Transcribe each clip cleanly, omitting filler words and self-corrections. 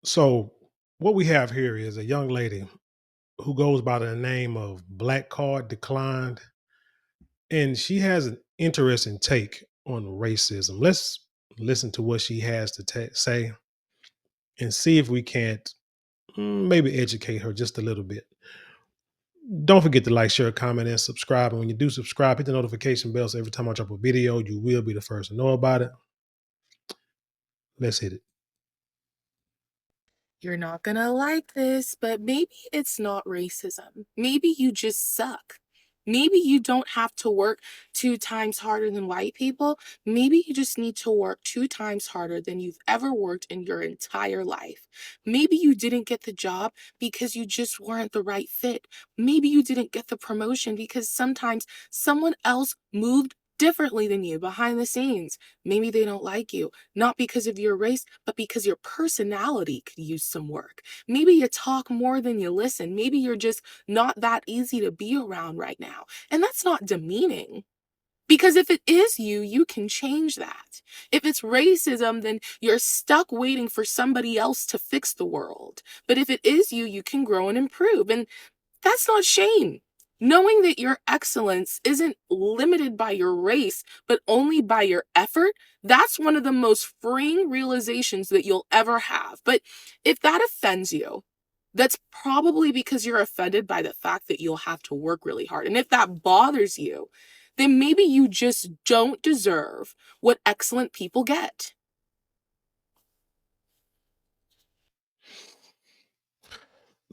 So, what we have here is a young lady who goes by the name of Black Card Declined, and she has an interesting take on racism. Let's listen to what she has to say and see if we can't maybe educate her just a little bit. Don't forget to like, share, comment, and subscribe. And when you do subscribe, hit the notification bell so every time I drop a video, you will be the first to know about it. Let's hit it. You're not gonna like this, but maybe it's not racism. Maybe you just suck. Maybe you don't have to work 2 times harder than white people. Maybe you just need to work 2 times harder than you've ever worked in your entire life. Maybe you didn't get the job because you just weren't the right fit. Maybe you didn't get the promotion because sometimes someone else moved differently than you behind the scenes. Maybe they don't like you not because of your race, but because your personality could use some work. Maybe you talk more than you listen. Maybe you're just not that easy to be around right now. And that's not demeaning. Because if it is you, you can change that. If it's racism, then you're stuck waiting for somebody else to fix the world. But if it is you, you can grow and improve. And that's not shame. Knowing that your excellence isn't limited by your race, but only by your effort, that's one of the most freeing realizations that you'll ever have. But if that offends you, that's probably because you're offended by the fact that you'll have to work really hard. And if that bothers you, then maybe you just don't deserve what excellent people get.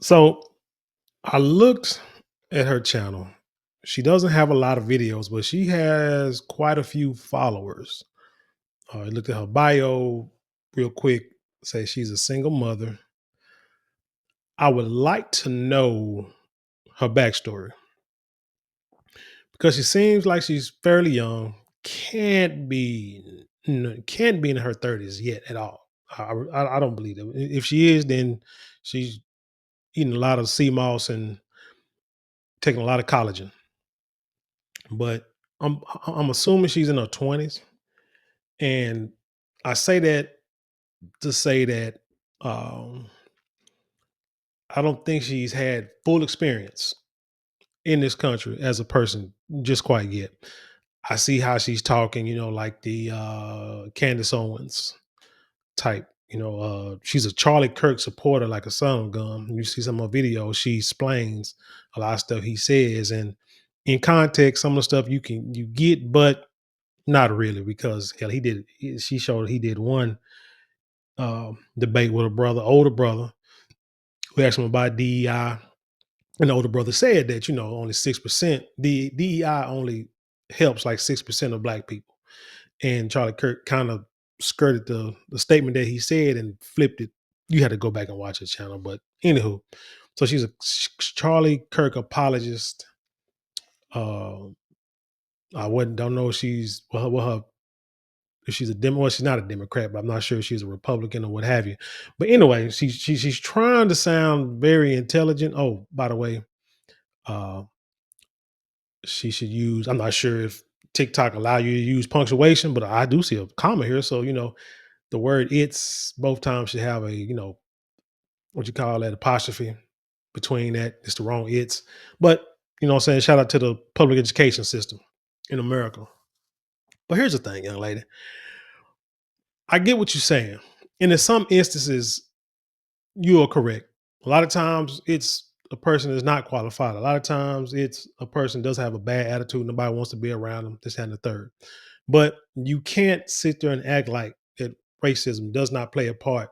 So, I looked at her channel. She doesn't have a lot of videos, but she has quite a few followers. I looked at her bio real quick. Say she's a single mother. I would like to know her backstory because she seems like she's fairly young. Can't be in her 30s yet at all. I don't believe it. If she is, then she's eating a lot of sea moss and taking a lot of collagen. But I'm assuming she's in her 20s, and I say that to say that um, I don't think she's had full experience in this country as a person just quite yet. I see how she's talking, like the Candace Owens type. She's a Charlie Kirk supporter, like a son of gun. You see some of her videos, she explains a lot of stuff he says, and in context, some of the stuff you get, but not really, because hell, she showed he did one debate with a older brother, who asked him about DEI. And the older brother said that, only 6%, the DEI only helps like 6% of black people. And Charlie Kirk kind of skirted the statement that he said and flipped it. You had to go back and watch his channel. But anywho, so she's a Charlie Kirk apologist. Uh, I wouldn't don't know if she's if she's well, she's not a Democrat, but I'm not sure if she's a Republican or what have you. But anyway, she's trying to sound very intelligent. Oh, by the way, uh, she should use. I'm not sure if TikTok allow you to use punctuation, but I do see a comma here. So the word "it's" both times should have a what you call that apostrophe between that. It's the wrong "it's," but what I'm saying, shout out to the public education system in America. But here's the thing, young lady. I get what you're saying, and in some instances, you are correct. A lot of times it's a person is not qualified. A lot of times it's a person does have a bad attitude. Nobody wants to be around them, this, that, and the third. But you can't sit there and act like that racism does not play a part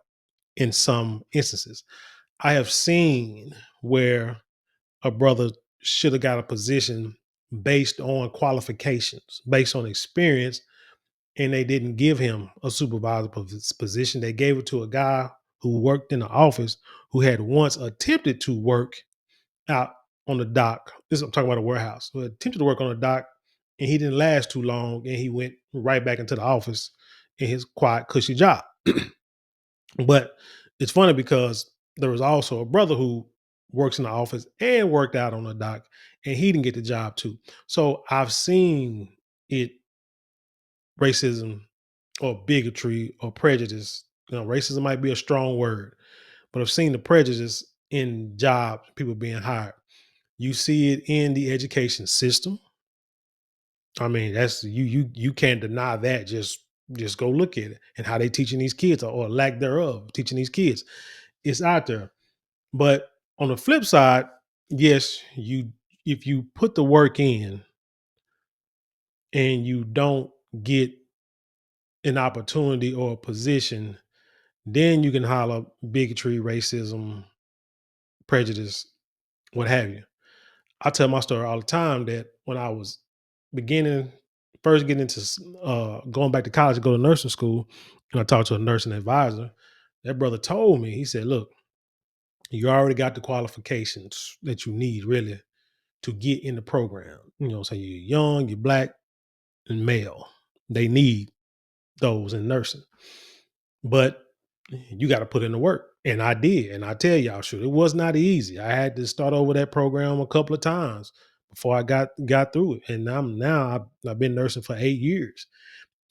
in some instances. I have seen where a brother should have got a position based on qualifications, based on experience, and they didn't give him a supervisor position. They gave it to a guy who worked in the office, who had once attempted to work out on the dock. I'm talking about a warehouse. Who attempted to work on the dock, and he didn't last too long, and he went right back into the office in his quiet, cushy job. But it's funny because there was also a brother who works in the office and worked out on the dock, and he didn't get the job too. So I've seen it racism or bigotry or prejudice. Racism might be a strong word, but I've seen the prejudice in jobs, people being hired. You see it in the education system. I mean, that's you can't deny that. Just go look at it and how they teaching these kids, or lack thereof teaching these kids. It's out there. But on the flip side, yes, you if you put the work in and you don't get an opportunity or a position, then you can holler bigotry, racism, prejudice, what have you. I tell my story all the time that when I was beginning, first getting into going back to college to go to nursing school, and I talked to a nursing advisor, that brother told me, he said, "Look, you already got the qualifications that you need really to get in the program. So you're young, you're black, and male. They need those in nursing. But you got to put in the work." And I did. And I tell y'all, sure, it was not easy. I had to start over that program a couple of times before I got through it. And I've been nursing for 8 years,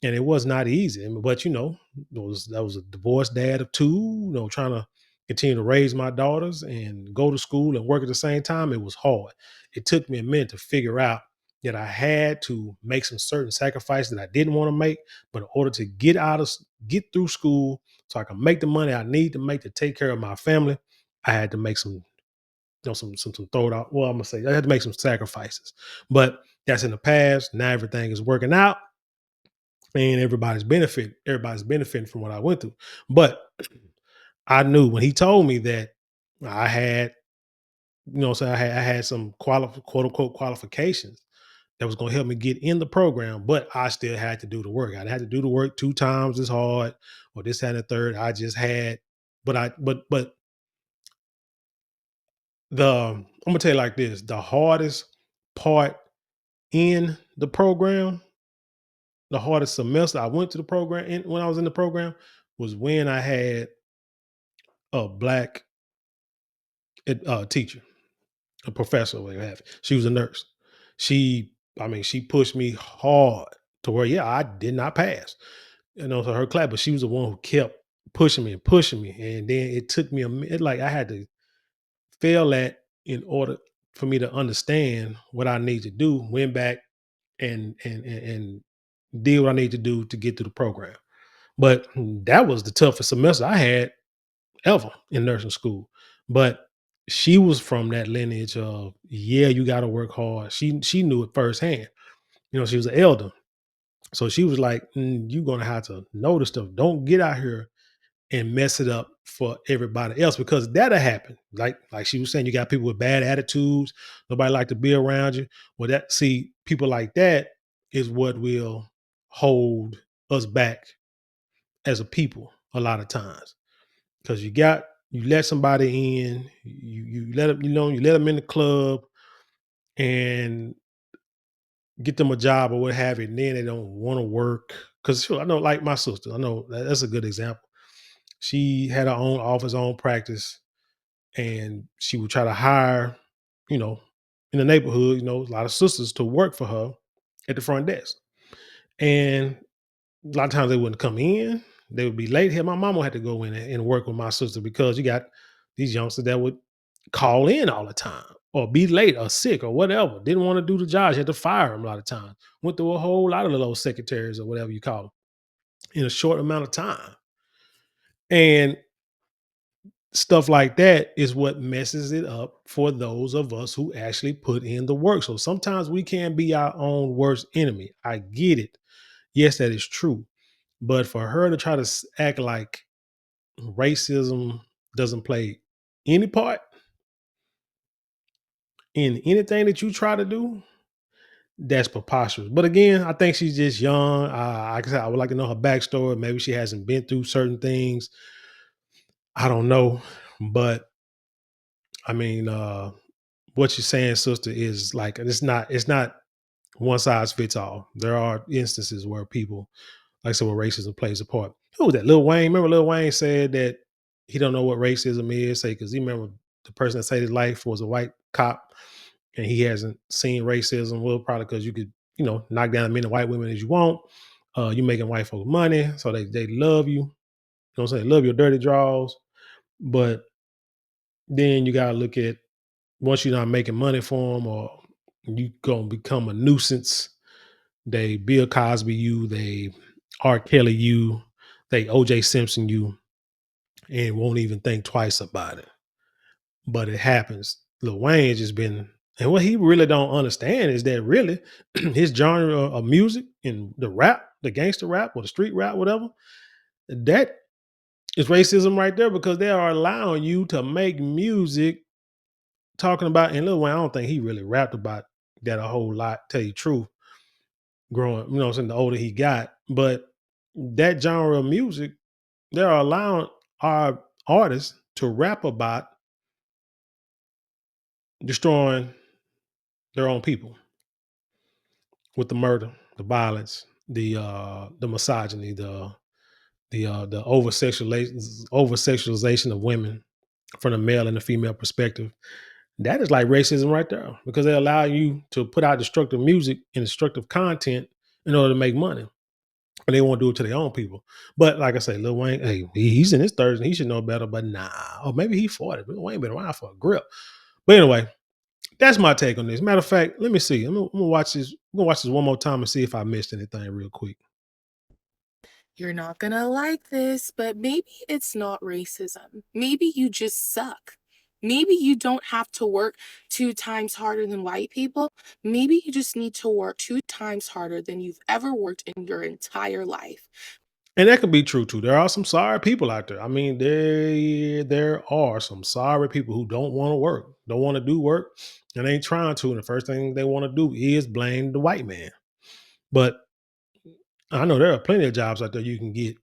and it was not easy. But that was a divorced dad of two. Trying to continue to raise my daughters and go to school and work at the same time. It was hard. It took me a minute to figure out that I had to make some certain sacrifices that I didn't want to make, but in order to get through school, so I can make the money I need to make to take care of my family, I had to make some throw it out. Well, I'm gonna say I had to make some sacrifices, but that's in the past. Now everything is working out and everybody's benefiting from what I went through. But I knew when he told me that I had, so I had some quote unquote qualifications that was going to help me get in the program, but I still had to do the work. I had to do the work 2 times as hard, or this, that, and the third. I just had, but I'm gonna tell you like this: the hardest part in the program, the hardest semester I went to the program when I was in the program, was when I had a black teacher, a professor, or whatever have you. She was a nurse. She pushed me hard to where, yeah, I did not pass. So her class, but she was the one who kept pushing me and pushing me. And then it took me a minute, like I had to fail that in order for me to understand what I need to do, went back and did what I need to do to get through the program. But that was the toughest semester I had ever in nursing school. But she was from that lineage of, yeah, you got to work hard. She knew it firsthand. She was an elder, so she was like, "You're gonna have to know this stuff. Don't get out here and mess it up for everybody else, because that'll happen." Like she was saying, you got people with bad attitudes. Nobody like to be around you. Well, people like that is what will hold us back as a people a lot of times, because you let somebody in, you let them, you let them in the club and get them a job or what have you, and then they don't want to work. Because I know, like my sister, I know that's a good example. She had her own office, own practice, and she would try to hire, you know, in the neighborhood, a lot of sisters to work for her at the front desk. And a lot of times they wouldn't come in. They would be late. Here, my mama had to go in and work with my sister, because you got these youngsters that would call in all the time or be late or sick or whatever. Didn't want to do the job. You had to fire them a lot of times. Went through a whole lot of little secretaries or whatever you call them in a short amount of time. And stuff like that is what messes it up for those of us who actually put in the work. So sometimes we can be our own worst enemy. I get it. Yes, that is true. But for her to try to act like racism doesn't play any part in anything that you try to do, that's preposterous. But again, I think she's just young. Like I said, I would like to know her backstory. Maybe she hasn't been through certain things. I don't know. But I mean, what you're saying, sister, is like it's not one size fits all. There are instances where people, like I said, where racism plays a part. Who was that? Lil Wayne. Remember Lil Wayne said that he don't know what racism is, say, because he remember the person that saved his life was a white cop, and he hasn't seen racism. Well, probably because you could, knock down as many white women as you want. You making white folks money, so they love you. You know what I'm saying? Love your dirty draws. But Then you gotta look at once you're not making money for them, or you gonna become a nuisance. They Bill Cosby you, they R. Kelly you, they OJ Simpson you, and won't even think twice about it. But it happens. Lil Wayne just been, and what he really don't understand is that really his genre of music and the rap, the gangster rap or the street rap, whatever, that is racism right there because they are allowing you to make music talking about, and Lil Wayne, I don't think he really rapped about that a whole lot, tell you the truth, growing, you know what I'm saying, the older he got. But that genre of music, they're allowing our artists to rap about destroying their own people with the murder, the violence, the misogyny, the over sexualization of women from the male and the female perspective. That is like racism right there because they allow you to put out destructive music and destructive content in order to make money. And they won't do it to their own people. But like I say, Lil Wayne, hey, he's in his 30s and he should know better, but nah. Or maybe he 40. Lil Wayne been around for a grip. But anyway, that's my take on this. Matter of fact, let me see. I'm gonna watch this. I'm gonna watch this one more time and see if I missed anything real quick. You're not gonna like this, but maybe it's not racism. Maybe you just suck. Maybe you don't have to work 2 times harder than white people. Maybe you just need to work 2 times harder than you've ever worked in your entire life. And that could be true too. There are some sorry people out there. I mean, there are some sorry people who don't want to work, don't want to do work, and ain't trying to. And the first thing they want to do is blame the white man. But I know there are plenty of jobs out there you can get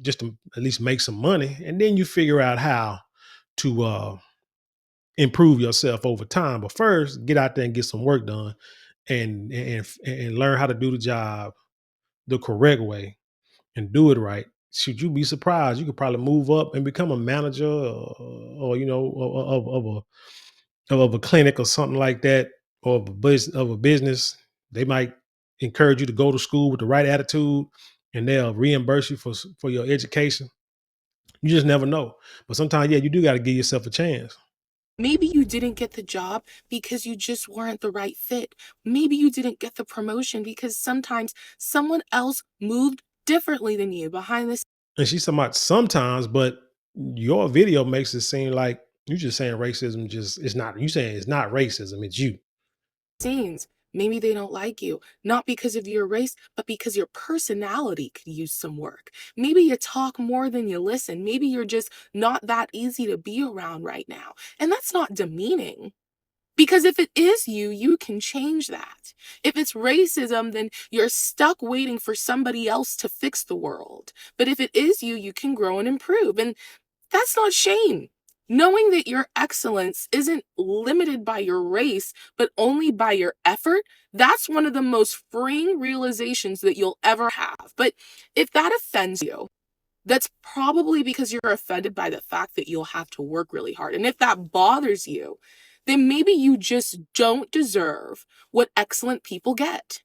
just to at least make some money, and then you figure out how to improve yourself over time. But first, get out there and get some work done, and learn how to do the job the correct way and do it right. Should you be surprised? You could probably move up and become a manager, or you know, of a clinic or something like that, or of a business. They might encourage you to go to school with the right attitude, and they'll reimburse you for your education. You just never know. But sometimes, yeah, you do got to give yourself a chance. Maybe you didn't get the job because you just weren't the right fit. Maybe you didn't get the promotion because sometimes someone else moved differently than you behind the And she's talking about sometimes, but your video makes it seem like you just saying racism just it's not you saying it's not racism, it's you. scenes. Maybe they don't like you, not because of your race, but because your personality could use some work. Maybe you talk more than you listen. Maybe you're just not that easy to be around right now. And that's not demeaning. Because if it is you, you can change that. If it's racism, then you're stuck waiting for somebody else to fix the world. But if it is you, you can grow and improve. And that's not shame. Knowing that your excellence isn't limited by your race, but only by your effort, that's one of the most freeing realizations that you'll ever have. But if that offends you, that's probably because you're offended by the fact that you'll have to work really hard. And if that bothers you, then maybe you just don't deserve what excellent people get.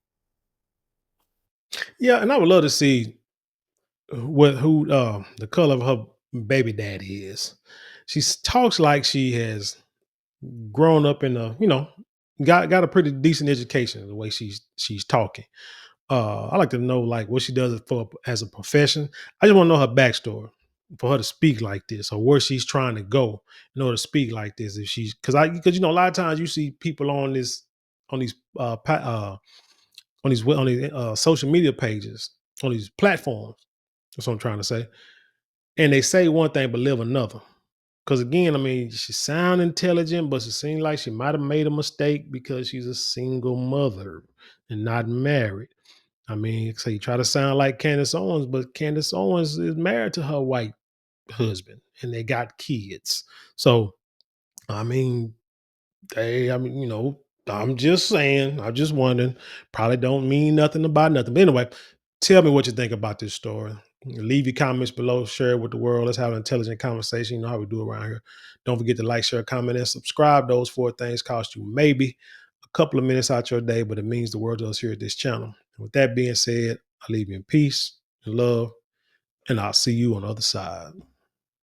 Yeah, and I would love to see what who the color of her baby daddy is. Talks like she has grown up in a, you know, got a pretty decent education the way she's talking. I like to know like what she does for as a profession. I just want to know her backstory for her to speak like this, or where she's trying to go in order to speak like this. If she's because you know a lot of times you see people on these on these social media pages, on these platforms. That's what I'm trying to say. And they say one thing but live another. Because again, I mean, she sound intelligent, but it seems like she might have made a mistake because she's a single mother and not married. I mean, so you try to sound like Candace Owens, but Candace Owens is married to her white husband and they got kids. So, I mean, I mean, you know, I'm just saying, I'm just wondering, probably don't mean nothing about nothing. But anyway, tell me what you think about this story. Leave your comments below, share it with the world. Let's have an intelligent conversation. You know how we do around here. Don't forget to like, share, comment, and subscribe. Those four things cost you maybe a couple of minutes out your day, but it means the world to us here at this channel. And with that being said, I leave you in peace and love, and I'll see you on the other side.